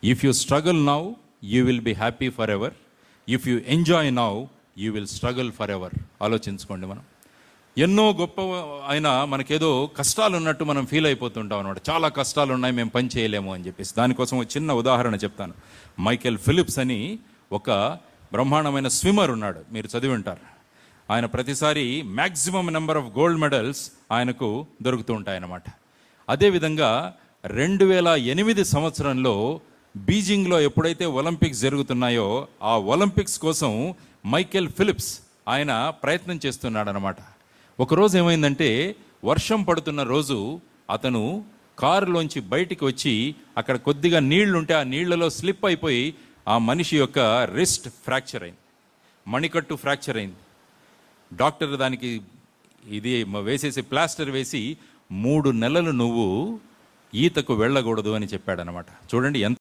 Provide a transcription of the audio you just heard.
If you struggle now you will be happy for ever, if you enjoy now you will struggle for ever. ఆలోచించుకోండి. మనం ఎన్నో గొప్ప అయినా మనకేదో కష్టాలు ఉన్నట్టు మనం ఫీల్ అయిపోతుంటాం అనమాట. చాలా కష్టాలు ఉన్నాయి, మేము పని చేయలేము అని చెప్పేసి. దానికోసం ఒక చిన్న ఉదాహరణ చెప్తాను. మైకేల్ ఫిలిప్స్ అని ఒక బ్రహ్మాండమైన స్విమ్మర్ ఉన్నాడు, మీరు చదివి ఉంటారు. ఆయన ప్రతిసారి maximum number of gold medals ఆయనకు దొరుకుతూ ఉంటాయన్నమాట. అదేవిధంగా 2008 సంవత్సరంలో బీజింగ్లో ఎప్పుడైతే ఒలింపిక్స్ జరుగుతున్నాయో ఆ ఒలింపిక్స్ కోసం మైకేల్ ఫిలిప్స్ ఆయన ప్రయత్నం చేస్తున్నాడు అనమాట. ఒకరోజు ఏమైందంటే, వర్షం పడుతున్న రోజు అతను కారులోంచి బయటికి వచ్చి అక్కడ కొద్దిగా నీళ్లుంటే ఆ నీళ్లలో స్లిప్ అయిపోయి ఆ మనిషి యొక్క రిస్ట్ ఫ్రాక్చర్ అయింది, మణికట్టు ఫ్రాక్చర్ అయింది. డాక్టర్ దానికి ఇది వేసేసి ప్లాస్టర్ వేసి 3 నెలలు నువ్వు ఈతకు వెళ్ళకూడదు అని చెప్పాడనమాట. చూడండి ఎంత